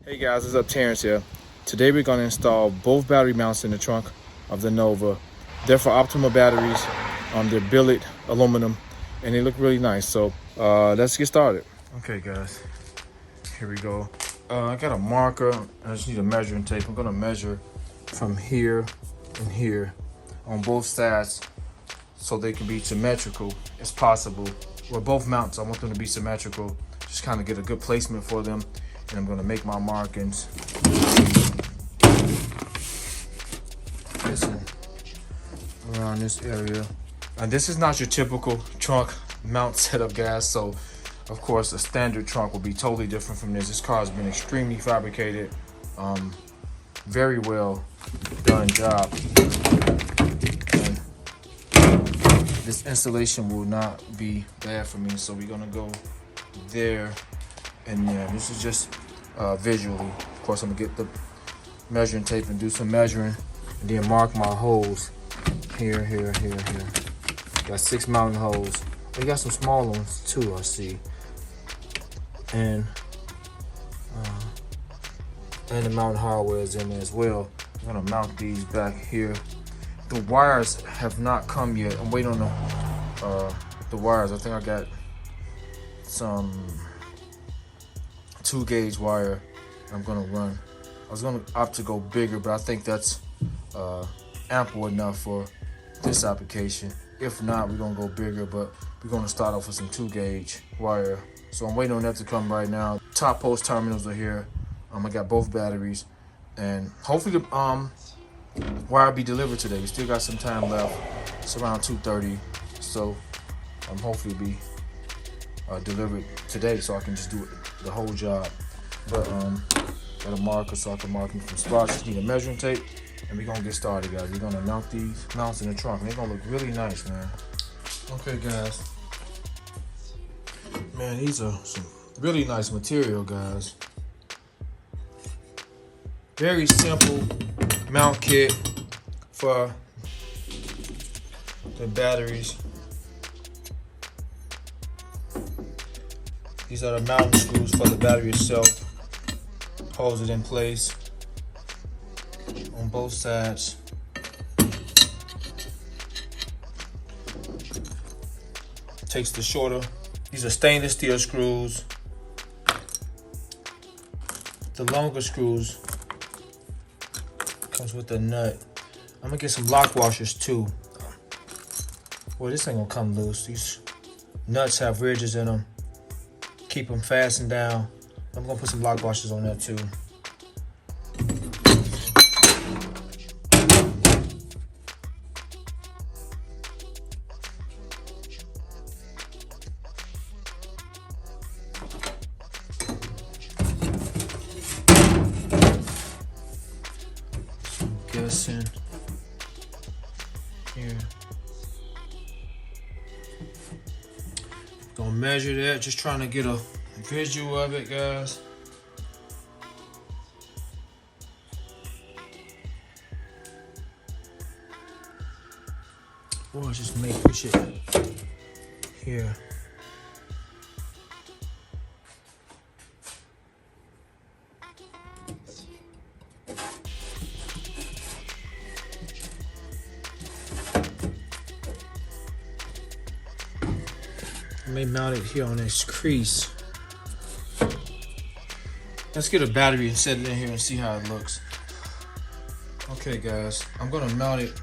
Hey guys, what's up? Terrence here. Today we're going to install both battery mounts in the trunk of the Nova. They're for Optima batteries. They're billet aluminum and they look really nice. So let's get started. Okay guys, here we go. I got a marker. I just need a measuring tape. I'm going to measure from here and here on both sides so they can be symmetrical as possible. Well, both mounts, I want them to be symmetrical. Just kind of get a good placement for them. And I'm going to make my markings. Around this area. And this is not your typical trunk mount setup, guys. So, of course, a standard trunk will be totally different from this. This car has been extremely fabricated. Very well done job. And this installation will not be bad for me. So we're going to go there. And yeah, this is just visually. Of course, I'm gonna get the measuring tape and do some measuring, and then mark my holes here. Got 6 mounting holes. We got some small ones too, I see. And the mounting hardware is in there as well. I'm gonna mount these back here. The wires have not come yet. I'm waiting on the wires. I think I got some 2-gauge wire I'm gonna run. I was gonna opt to go bigger, but I think that's ample enough for this application. If not, we're gonna go bigger, but we're gonna start off with some 2-gauge wire. So I'm waiting on that to come right now. Top post terminals are here. I got both batteries, and hopefully the wire will be delivered today. We still got some time left. It's around 2:30, so hopefully it'll be delivered today, so I can just do the whole job. But got a marker so I can mark them from spots. Just need a measuring tape, and we're gonna get started, guys. We're gonna mount these mounts in the trunk, and they're gonna look really nice, man. Okay, guys. Man, these are some really nice material, guys. Very simple mount kit for the batteries. These are the mounting screws for the battery itself. Holds it in place on both sides. Takes the shorter. These are stainless steel screws. The longer screws comes with the nut. I'm gonna get some lock washers too. Well, this ain't gonna come loose. These nuts have ridges in them. Keep them fastened down. I'm gonna put some lock washers on that too. Guessing here. Gonna measure that, just trying to get a visual of it, guys. Or just push it here. I may mount it here on this crease. Let's get a battery and set it in here and see how it looks. Okay, guys, I'm gonna mount it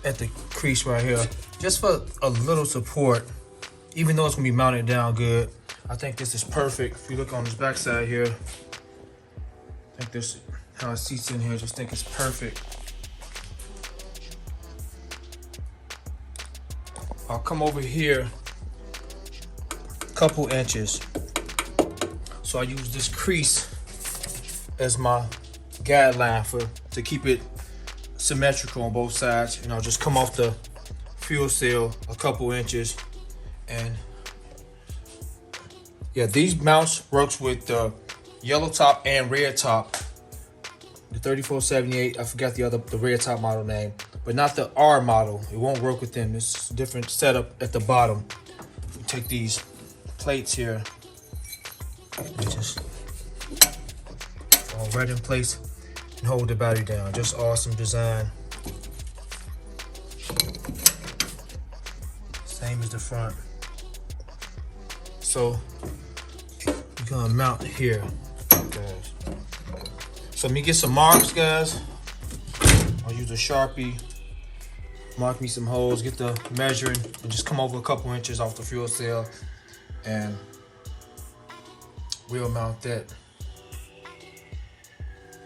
at the crease right here, just for a little support. Even though it's gonna be mounted down good, I think this is perfect. If you look on this back side here, I think this how it seats in here. Just think it's perfect. I'll come over here a couple inches. So I use this crease as my guideline to keep it symmetrical on both sides. And I'll just come off the fuel cell a couple inches. And yeah, these mounts works with the yellow top and red top. The 3478, I forgot the red top model name, but not the R model. It won't work with them. It's a different setup at the bottom. We take these plates here. Just right in place and hold the battery down. Just awesome design. Same as the front. So you're gonna mount here, guys. So let me get some marks, guys. I'll use a Sharpie. Mark me some holes, get the measuring, and just come over a couple inches off the fuel cell, and we'll mount that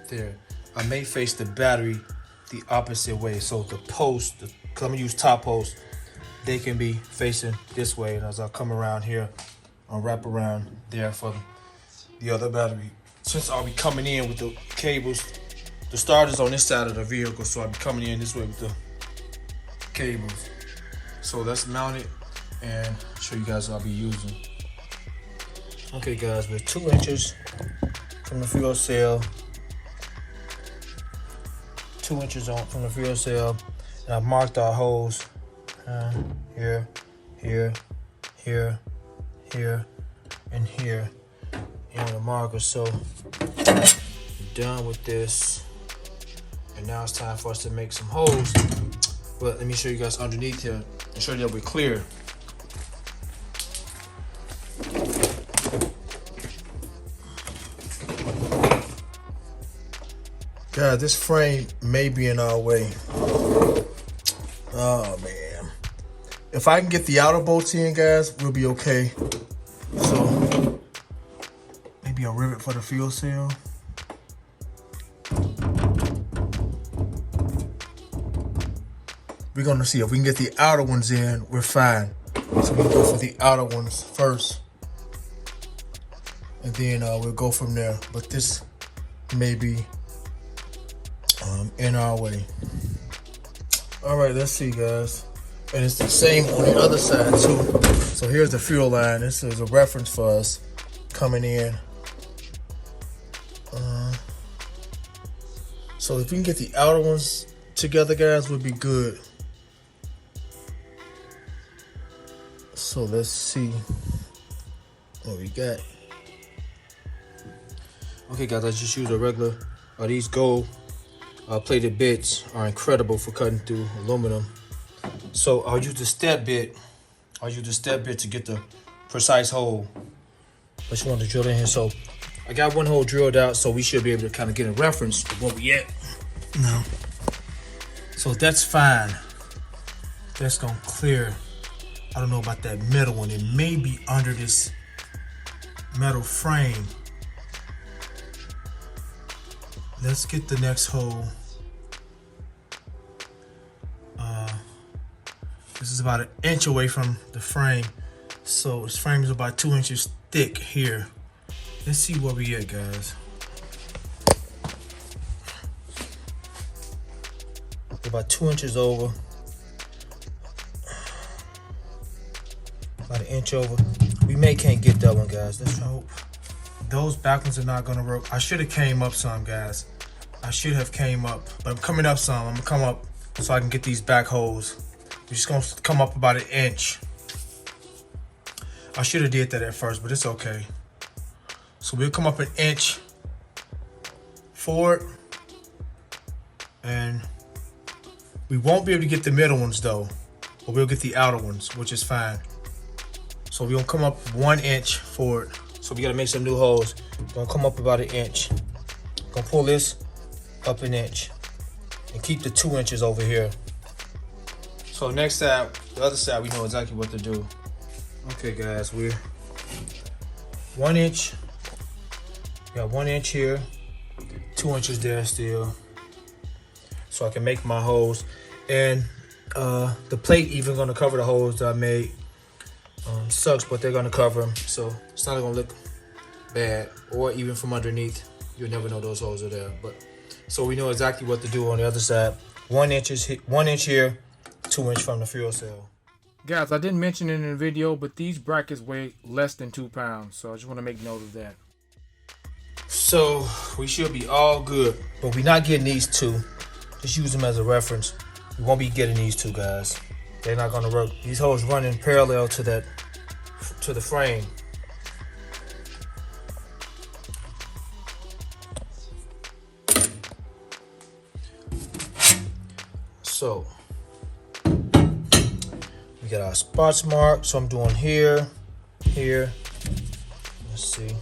there. I may face the battery the opposite way, so the post, because I'm gonna use top posts, they can be facing this way, and as I come around here, I'll wrap around there for the other battery. Since I'll be coming in with the cables, the starter's on this side of the vehicle, so I'll be coming in this way with the cables. So let's mount it and show you guys what I'll be using. Okay guys, we're 2 inches from the fuel cell, 2 inches on from the fuel cell, and I've marked our holes here, here, here, here, and here in the marker. So we're done with this, and now it's time for us to make some holes. But let me show you guys underneath here and show you that we're clear. God, this frame may be in our way. Oh man. If I can get the outer bolts in, guys, we'll be okay. So maybe a rivet for the fuel cell. We're gonna see if we can get the outer ones in, we're fine. So we'll go for the outer ones first, and then we'll go from there. But this may be in our way. All right, let's see, guys. And it's the same on the other side too. So here's the fuel line. This is a reference for us coming in. So if we can get the outer ones together, guys, we'll be good. So let's see what we got. Okay guys, I just used a regular, these gold plated bits are incredible for cutting through aluminum. So I'll use the step bit. To get the precise hole. I just want to drill in here. So I got one hole drilled out, so we should be able to kind of get a reference of where we at now. So that's fine. That's gonna clear. I don't know about that metal one. It may be under this metal frame. Let's get the next hole. This is about 1 inch away from the frame. So this frame is about 2 inches thick here. Let's see where we at, guys. About 2 inches over. About 1 inch over. We can't get that one, guys. Let's hope. Those back ones are not gonna work. I should have came up some, guys. I should have came up, but I'm coming up some. I'm gonna come up so I can get these back holes. We're just gonna come up about 1 inch. I should have did that at first, but it's okay. So we'll come up 1 inch forward, and we won't be able to get the middle ones though, but we'll get the outer ones, which is fine. So we're gonna come up 1 inch forward. So we gotta make some new holes. We're gonna come up about 1 inch. Gonna pull this up 1 inch and keep the 2 inches over here. So next side, the other side, we know exactly what to do. Okay guys, we're 1 inch. We got 1 inch here, 2 inches there still. So I can make my holes. And the plate even gonna cover the holes that I made. Sucks, but they're gonna cover them. So it's not gonna look bad, or even from underneath. You'll never know those holes are there. But so we know exactly what to do on the other side. 1 inch here, 2 inch from the fuel cell. Guys, I didn't mention it in the video, but these brackets weigh less than 2 pounds. So I just want to make note of that. So we should be all good, but we're not getting these two. Just use them as a reference. We won't be getting these two, guys. They're not gonna work. These holes running parallel to the frame. So we got our spots marked. So I'm doing here, here. Let's see.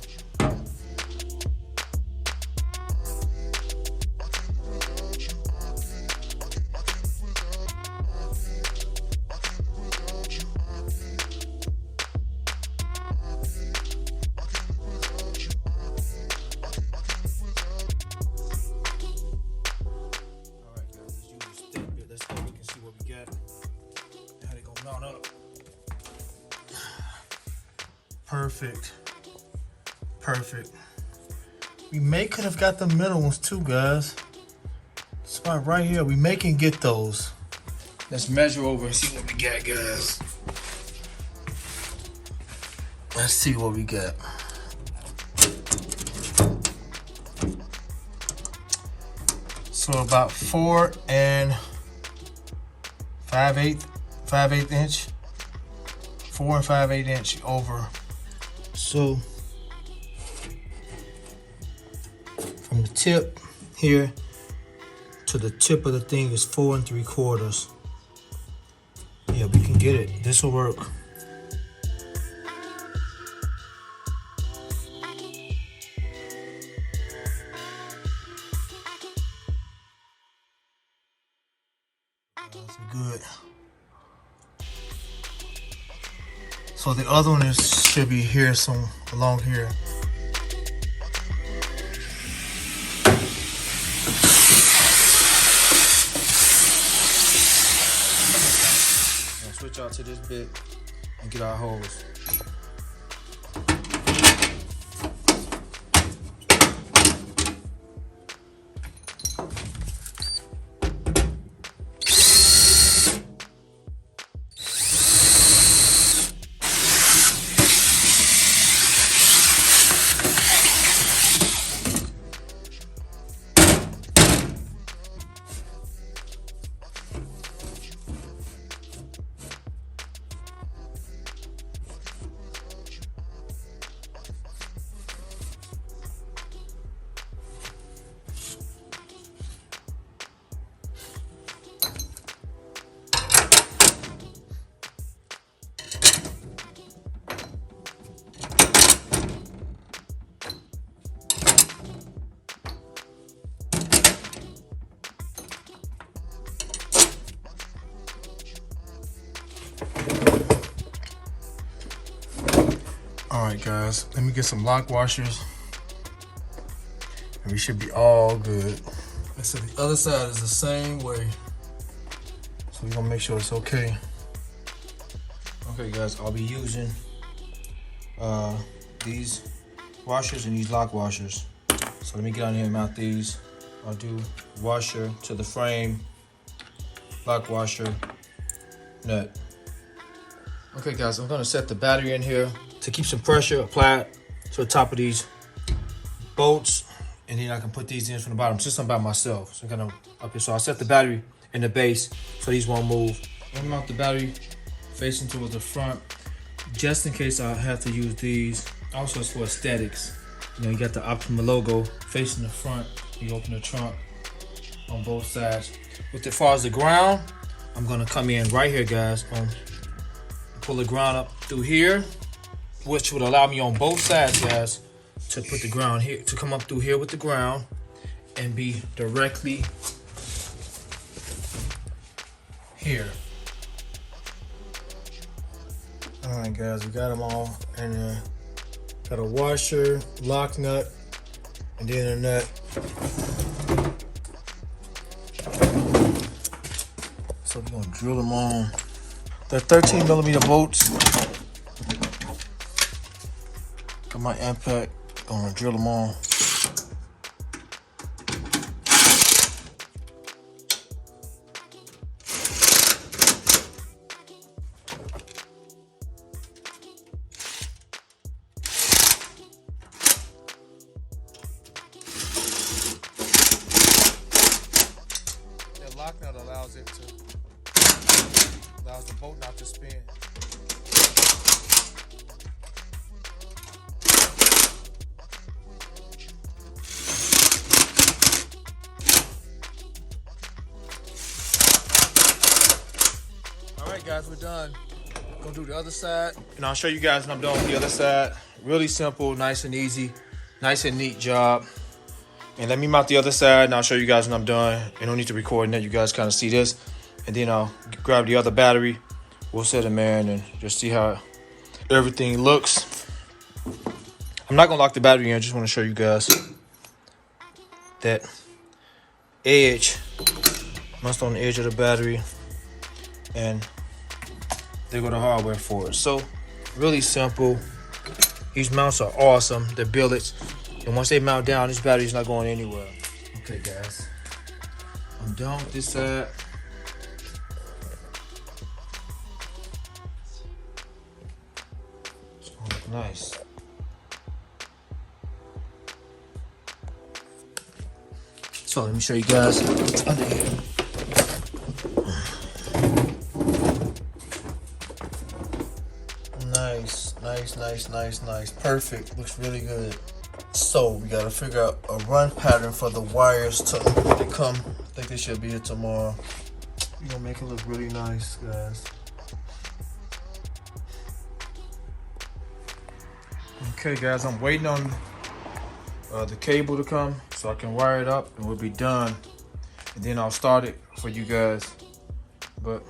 Perfect. Perfect. We could have got the middle ones too, guys. Spot right here. We can get those. Let's measure over and see what we got, guys. Let's see what we got. So about 4 5/8 inch. 4 5/8 inch over. So from the tip here to the tip of the thing is 4 3/4. Yeah, we can get it. This will work. That's good. So the other one should be here, some along here. Now switch out to this bit and get our hose. All right, guys, let me get some lock washers and we should be all good. And so the other side is the same way. So we're gonna make sure it's okay. Okay, guys, I'll be using these washers and these lock washers. So let me get on here and mount these. I'll do washer to the frame, lock washer, nut. Okay, guys, I'm gonna set the battery in here to keep some pressure applied to the top of these bolts, and then I can put these in from the bottom since I'm by myself. So I'm gonna up here. So I'll set the battery in the base so these won't move. I'm gonna mount the battery facing towards the front, just in case I have to use these. Also, it's for aesthetics. You know, you got the Optima logo facing the front. You open the trunk on both sides. With as far as the ground, I'm gonna come in right here, guys. Pull the ground up through here, which would allow me on both sides, guys, to put the ground here, to come up through here with the ground and be directly here. All right, guys, we got them all, and got a washer, lock nut, and then a nut. So we're gonna drill them on. They're 13mm bolts. Got my impact, gonna drill them on. That lock nut allows the bolt not to spin. right, guys, we're done. Gonna do the other side, and I'll show you guys when I'm done with the other side. Really simple, nice and easy, nice and neat job. And let me mount the other side, and I'll show you guys when I'm done. You don't need to record and let you guys kind of see this. And then I'll grab the other battery. We'll set them in and just see how everything looks. I'm not gonna lock the battery in. I just want to show you guys that edge. Must on the edge of the battery, and there go the hardware for it. So really simple. These mounts are awesome. They're billets, and once they mount down, this battery's not going anywhere. Okay, guys, I'm done with this side. It's gonna look nice. So let me show you guys what's under here. Nice. Perfect. Looks really good. So we gotta figure out a run pattern for the wires to come. I think they should be here tomorrow. We're gonna make it look really nice, guys. Okay, guys, I'm waiting on the cable to come so I can wire it up and we'll be done. And then I'll start it for you guys. But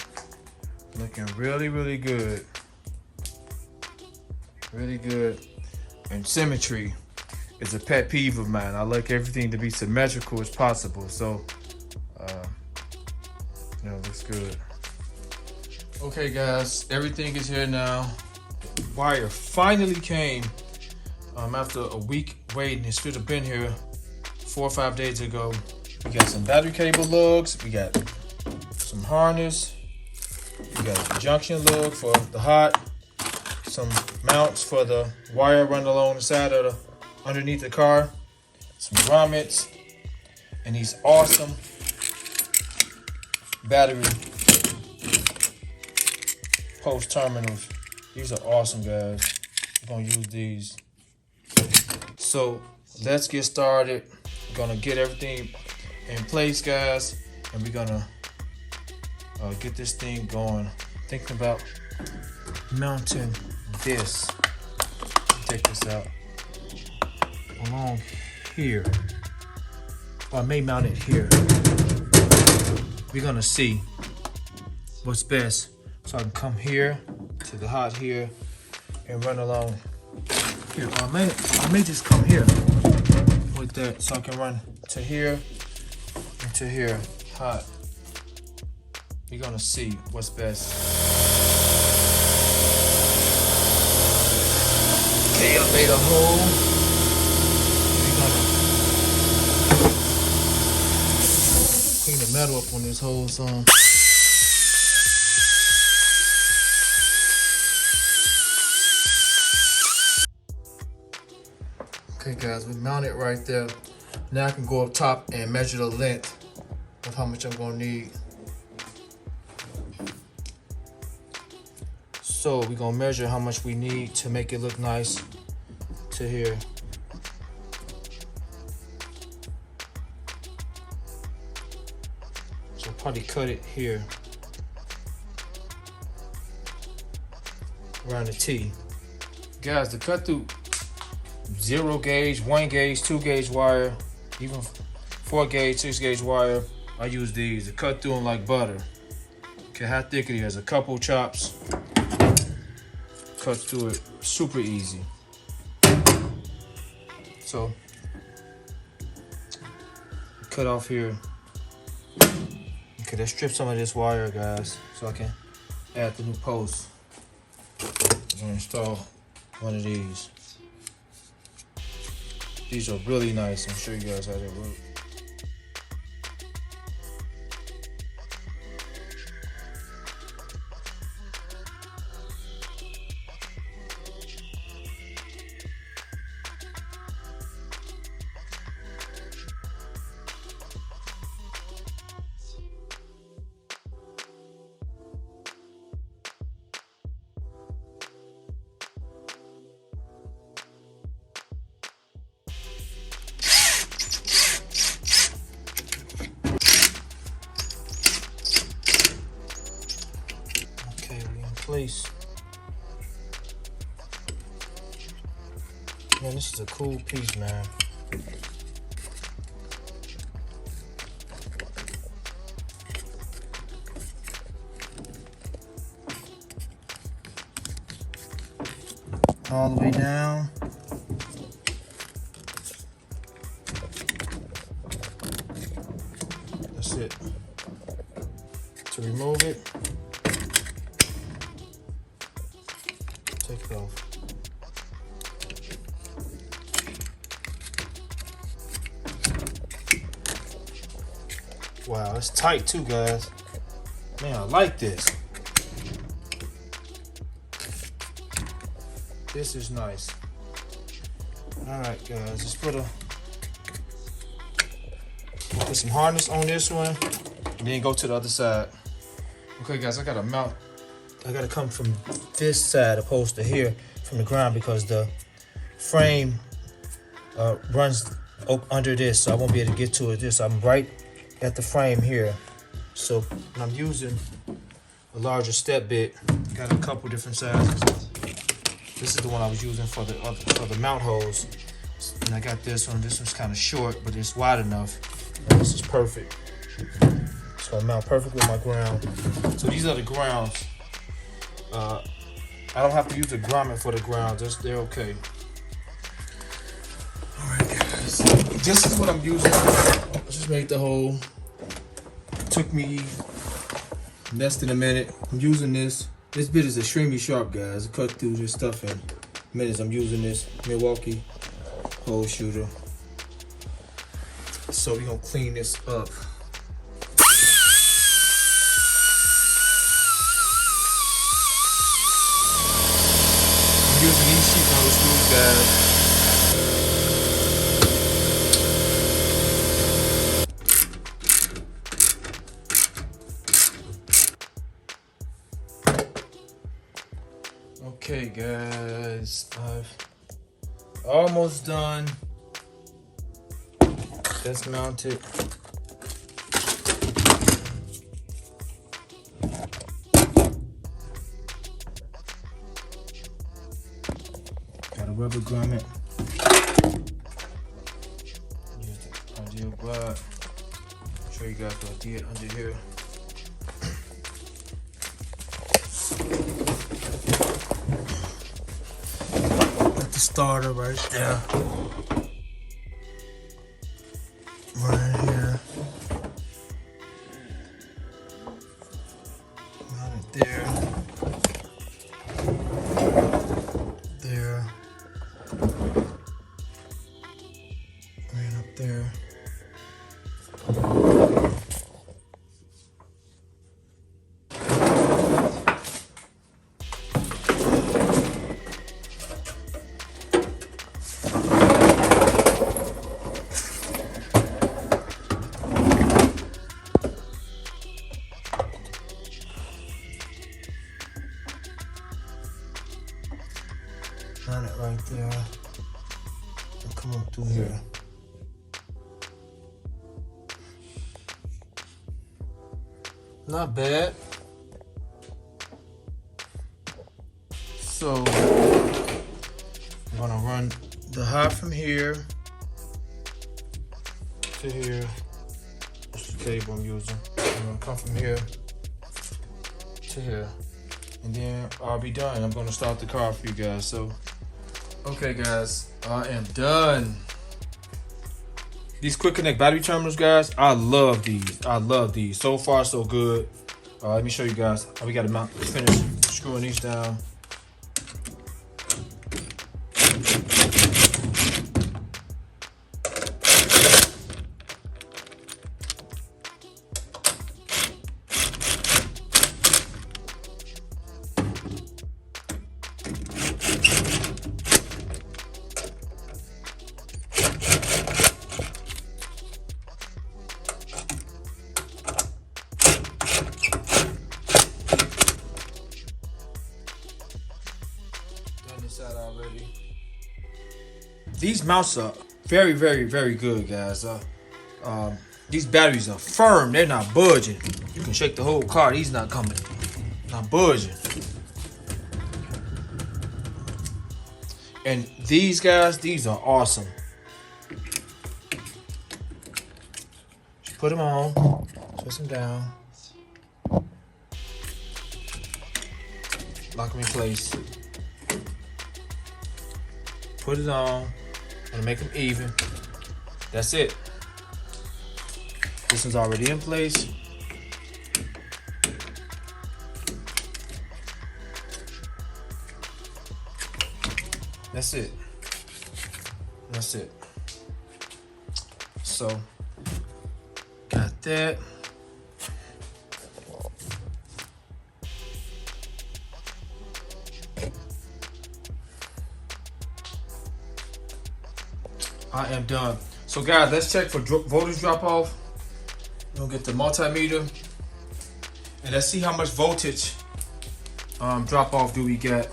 looking really good. Really good. And symmetry is a pet peeve of mine. I like everything to be symmetrical as possible. So, looks good. Okay, guys, everything is here now. The wire finally came after a week waiting. It should have been here 4 or 5 days ago. We got some battery cable lugs. We got some harness. We got a junction lug for the hot. Some mounts for the wire run along the side of underneath the car, some grommets, and these awesome battery post terminals. These are awesome, guys. We're gonna use these. So let's get started. We're gonna get everything in place, guys, and we're gonna get this thing going. Thinking about mounting this. Take this out along here. Or I may mount it here. We're gonna see what's best. So I can come here to the hot here and run along here. Or I may just come here with that so I can run to here and to here hot. We're gonna see what's best. Okay, I made a hole. We're gonna clean the metal up on this hole some. Okay, guys, we mount it right there. Now I can go up top and measure the length of how much I'm gonna need. So we're gonna measure how much we need to make it look nice to here. So probably cut it here around the T. Guys, to cut through 0 gauge, 1 gauge, 2 gauge wire, even 4 gauge, 6 gauge wire, I use these to cut through them like butter. Okay, how thick it is? A couple chops. Cut through it super easy. So cut off here. Okay, let's strip some of this wire, guys, so I can add the new post. I'm gonna install one of these. These are really nice. I'm show you guys how they work. place. Man, this is a cool piece, man. All the way down. That's it. To remove it, take it off. Wow, it's tight too, guys. Man, I like this. This is nice. All right, guys, let's put some harness on this one, and then go to the other side. Okay, guys, I gotta mount. I gotta come from this side opposed to here from the ground because the frame runs under this, so I won't be able to get to it. I'm right at the frame here, so I'm using a larger step bit. Got a couple different sizes. This is the one I was using for the mount holes, and I got this one. This one's kind of short, but it's wide enough. And this is perfect. It's gonna mount perfect with my ground. So these are the grounds. I don't have to use a grommet for the grounds. They're okay. All right, guys. This is what I'm using. I just made the hole. Took me less than a minute. I'm using this. This bit is extremely sharp, guys. It cut through this stuff in minutes. I'm using this Milwaukee hole shooter. So we're gonna clean this up. I'm using these sheet metal screws, guys. Okay, guys, I've almost done. That's mounted. Got a rubber grommet. Use the ideal glide. Show you guys what I did under here. Starter right there, right here, right there, there, right up there. Run it right there and come up through here. Not bad. So I'm gonna run the hot from here to here. That's the cable I'm using. I'm gonna come from here to here. And then I'll be done. I'm gonna start the car for you guys. So, okay, guys, I am done. These quick connect battery terminals, guys, I love these. I love these. So far, so good. Let me show you guys how we got to finish screwing these down. Already. These mounts are very, very, very good, guys. These batteries are firm. They're not budging. You can shake the whole car. These not coming. Not budging. And these guys, these are awesome. Just put them on, twist them down, lock them in place. Put it on. I'm gonna make them even. That's it. This one's already in place. That's it. That's it. So, got that. I am done. So guys, let's check for voltage drop off. We'll get the multimeter and let's see how much voltage drop off do we get.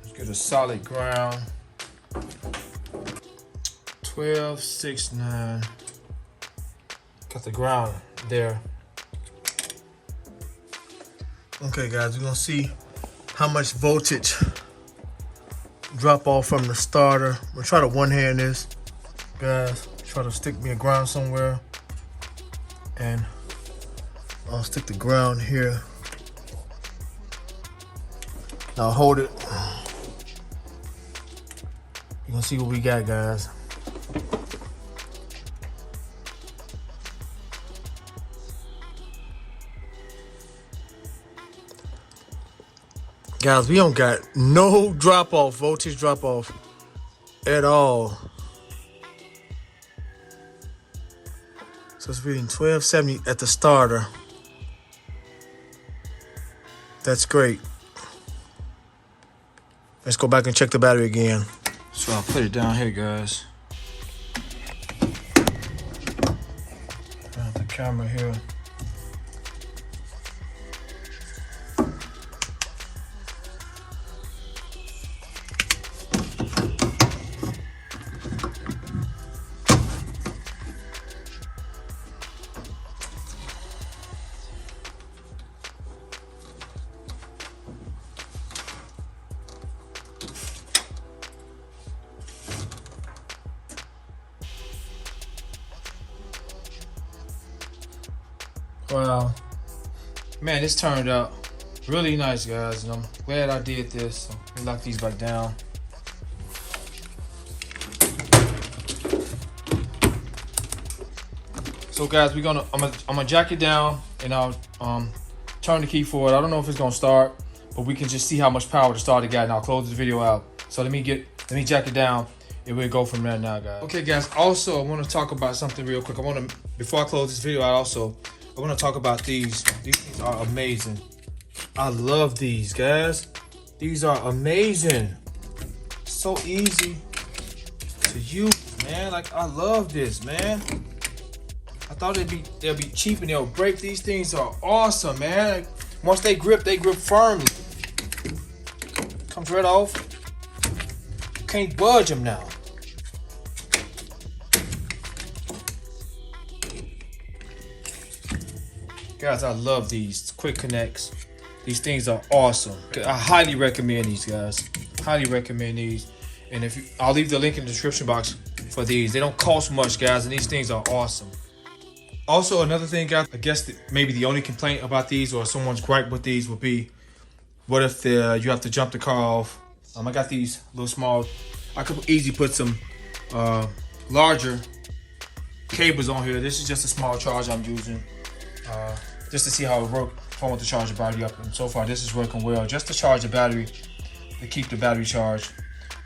Let's get a solid ground. 12, 6, 9. Got the ground there. Okay guys, we're gonna see how much voltage drop off from the starter. I'm gonna try to one hand this, guys. Try to stick me a ground somewhere, and I'll stick the ground here. Now hold it. You're gonna see what we got, guys. Guys, we don't got no drop off, voltage drop off at all. So it's reading 1270 at the starter. That's great. Let's go back and check the battery again. So I'll put it down here, guys. Got the camera here. Wow, man, this turned out really nice, guys, and I'm glad I did this. So let me lock these back down. So guys, I'm gonna jack it down, and I'll turn the key forward. I don't know if it's gonna start, but we can just see how much power the starter got, and I'll close the video out. So let me jack it down, and we'll go from there now, guys. Okay, guys. Also, I want to talk about something real quick. Before I close this video out, I want to talk about these. These things are amazing. I love these, guys. These are amazing. So easy to use, man. Like, I love this, man. I thought they'll be cheap and they'll break. These things are awesome, man. Like, once they grip firmly. Comes right off. Can't budge them now. Guys, I love these quick connects. These things are awesome. I highly recommend these, guys. Highly recommend these. And I'll leave the link in the description box for these. They don't cost much, guys, and these things are awesome. Also, another thing, guys, I guess maybe the only complaint about these, or someone's gripe with these, would be, what if you have to jump the car off? I got these little small. I could easily put some larger cables on here. This is just a small charge I'm using. Just to see how it works if I want to charge the battery up. And so far, this is working well. Just to charge the battery, to keep the battery charged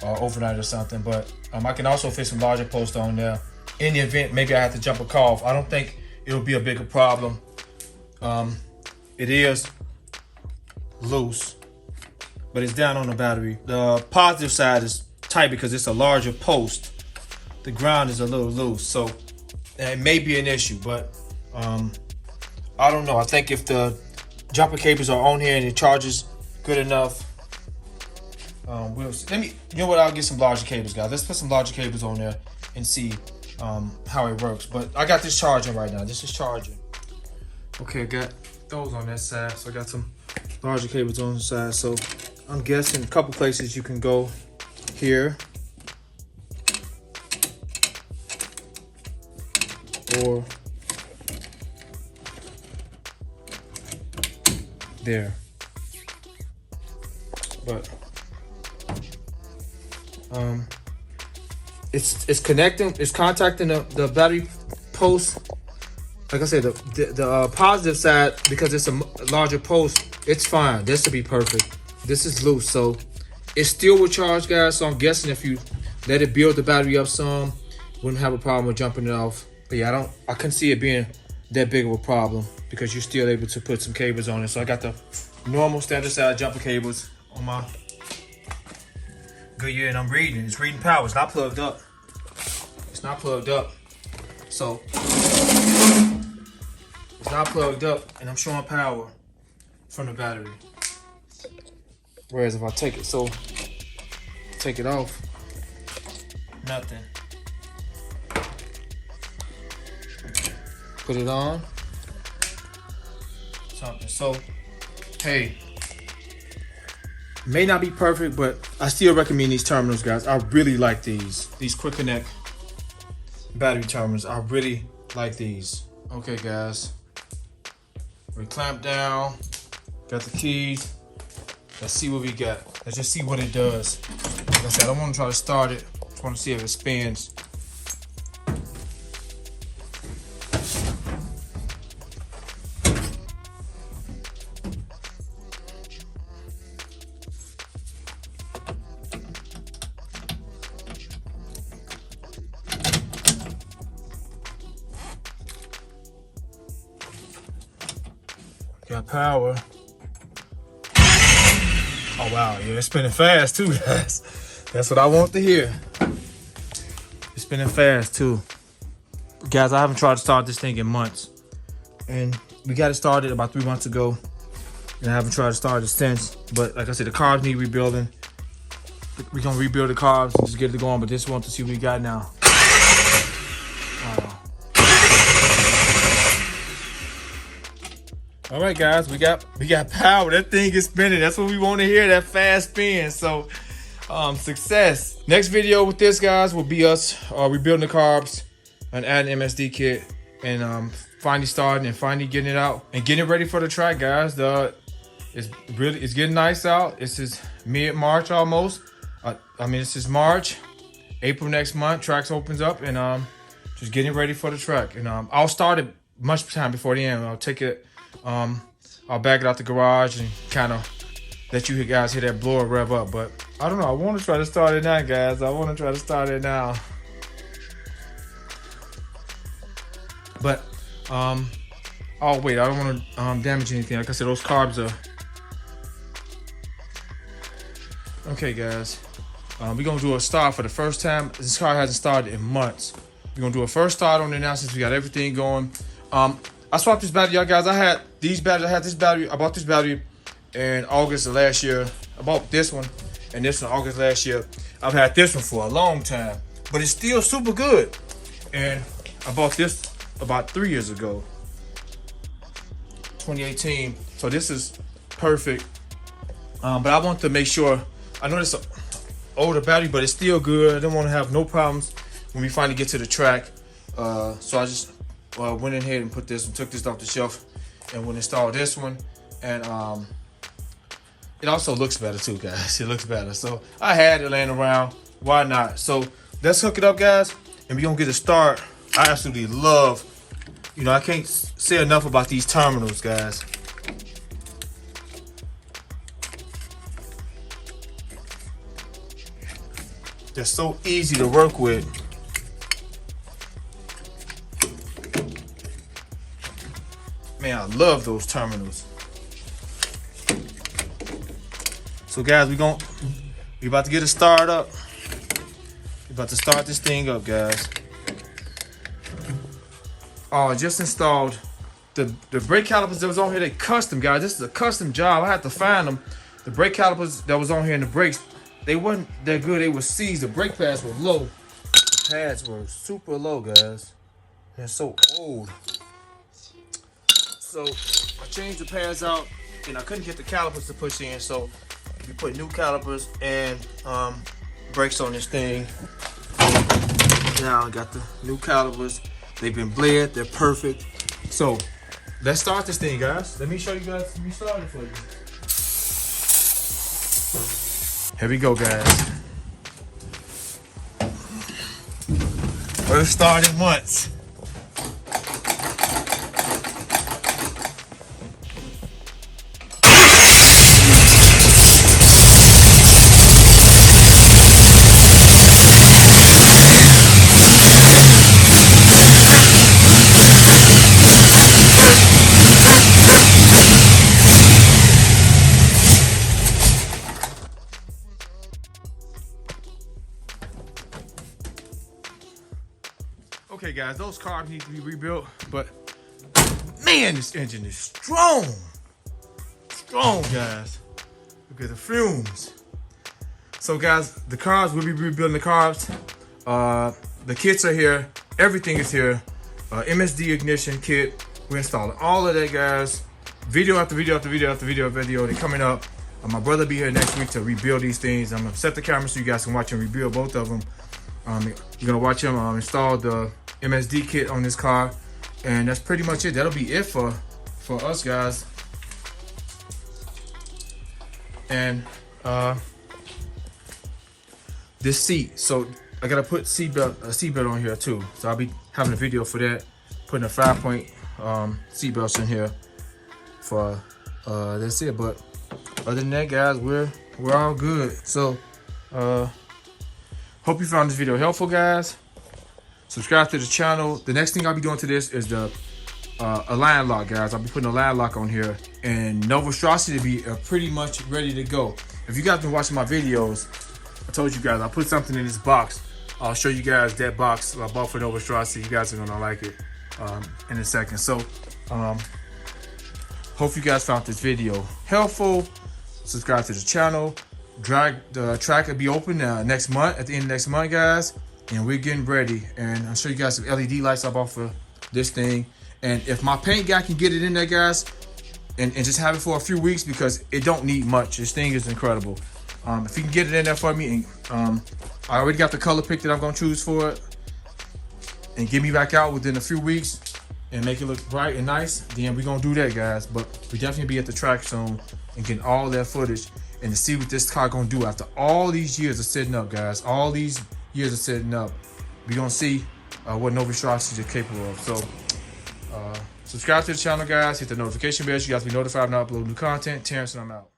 overnight or something. But I can also fit some larger posts on there. In the event, maybe I have to jump a car off. I don't think it'll be a bigger problem. It is loose, but it's down on the battery. The positive side is tight because it's a larger post. The ground is a little loose, so it may be an issue, but I don't know. I think if the jumper cables are on here and it charges good enough, we'll see. You know what? I'll get some larger cables, guys. Let's put some larger cables on there and see how it works. But I got this charging right now. This is charging. Okay, I got those on that side. So I got some larger cables on the side. So I'm guessing a couple places you can go here or there. But it's contacting the battery post. Like I said, the positive side, because it's a larger post, it's fine. This should be perfect. This is loose, so it still will charge, guys. So I'm guessing if you let it build the battery up some, wouldn't have a problem with jumping it off. But yeah, I couldn't see it being that big of a problem because you're still able to put some cables on it. So I got the normal standard size jumper cables on my Goodyear, and I'm reading. It's reading power. It's not plugged up. It's not plugged up. So it's not plugged up, and I'm showing power from the battery. Whereas if I take it off, nothing. Put it on, something. So, hey, may not be perfect, but I still recommend these terminals, guys. I really like these quick connect battery terminals. I really like these. Okay, guys, we clamped down, got the keys. Let's see what we got. Let's just see what it does. Like I said, I don't want to try to start it. I just want to see if it spins. Got power. Oh wow, yeah, it's spinning fast too, guys. That's what I want to hear. It's spinning fast too. Guys, I haven't tried to start this thing in months. And we got it started about 3 months ago. And I haven't tried to start it since. But like I said, the carbs need rebuilding. We're gonna rebuild the carbs and just get it going, but just want to see what we got now. All right, guys, we got power. That thing is spinning. That's what we want to hear, that fast spin. So, success. Next video with this, guys, will be us rebuilding the carbs and adding MSD kit and finally starting and finally getting it out and getting it ready for the track, guys. It's getting nice out. This is mid-March almost. This is March. April next month, tracks opens up, and just getting ready for the track. And I'll start it much time before the end. I'll take it. I'll back it out the garage and kind of let you guys hear that blower rev up. But I don't know. I want to try to start it now, guys. I want to try to start it now. But oh wait, I don't want to damage anything. Like I said, those carbs are okay, guys. We're gonna do a start for the first time. This car hasn't started in months. We're gonna do a first start on it now since we got everything going. I swapped this battery out, guys. I had this battery. I bought this battery in August of last year. I bought this one and this one August last year. I've had this one for a long time, but it's still super good. And I bought this about 3 years ago, 2018. So this is perfect. But I want to make sure. I know it's an older battery, but it's still good. I don't want to have no problems when we finally get to the track. So I just went in here and took this off the shelf and went installed this one. And it also looks better too, guys. It looks better. So I had it laying around. Why not? So let's hook it up, guys, and we're gonna get a start. I absolutely love, I can't say enough about these terminals, guys. They're so easy to work with. Man, I love those terminals. So guys, we about to get a start up. We're about to start this thing up, guys. Oh, I just installed the brake calipers that was on here. They custom, guys. This is a custom job. I had to find them. The brake calipers that was on here in the brakes, they wasn't that good. They were seized. The brake pads were low. The pads were super low, guys. They're so old. So I changed the pads out and I couldn't get the calipers to push in, so we put new calipers and brakes on this thing. Now I got the new calipers. They've been bled. They're perfect. So let's start this thing, guys. Let me show you guys. Let me start it for you. Here we go, guys. First starting once. Okay, guys, those carbs need to be rebuilt, but man, this engine is strong. Strong, guys. Look at the fumes. So, guys, the carbs, we'll be rebuilding the carbs. The kits are here. Everything is here. MSD ignition kit. We're installing all of that, guys. Video after video after video after video after video. They're coming up. My brother be here next week to rebuild these things. I'm gonna set the camera so you guys can watch him rebuild both of them. You're gonna watch him install the MSD kit on this car, and that's pretty much it. That'll be it for us, guys. And this seat, so I gotta put a seatbelt on here too. So I'll be having a video for that, putting a 5-point seatbelts in here for that's it. But other than that, guys, we're all good. So hope you found this video helpful, guys. Subscribe to the channel. The next thing I'll be doing to this is the a line lock, guys. I'll be putting a line lock on here, and no viscosity to be pretty much ready to go. If you guys been watching my videos, I told you guys I put something in this box. I'll show you guys that box I bought for no viscosity. You guys are gonna like it in a second. So hope you guys found this video helpful. Subscribe to the channel. The track will be open next month, at the end of next month, guys. And we're getting ready. And I'll show you guys some LED lights I bought for this thing. And if my paint guy can get it in there, guys, and just have it for a few weeks, because it don't need much. This thing is incredible. If you can get it in there for me, and I already got the color pick that I'm gonna choose for it, and get me back out within a few weeks and make it look bright and nice, then we're gonna do that, guys. But we definitely be at the track soon and get all that footage and to see what this car gonna do after all these years of setting up, guys. All these years of setting up, we're gonna see what no viscosity is capable of. So subscribe to the channel, guys. Hit the notification bell so you guys be notified when I upload new content. Terrence, and I'm out.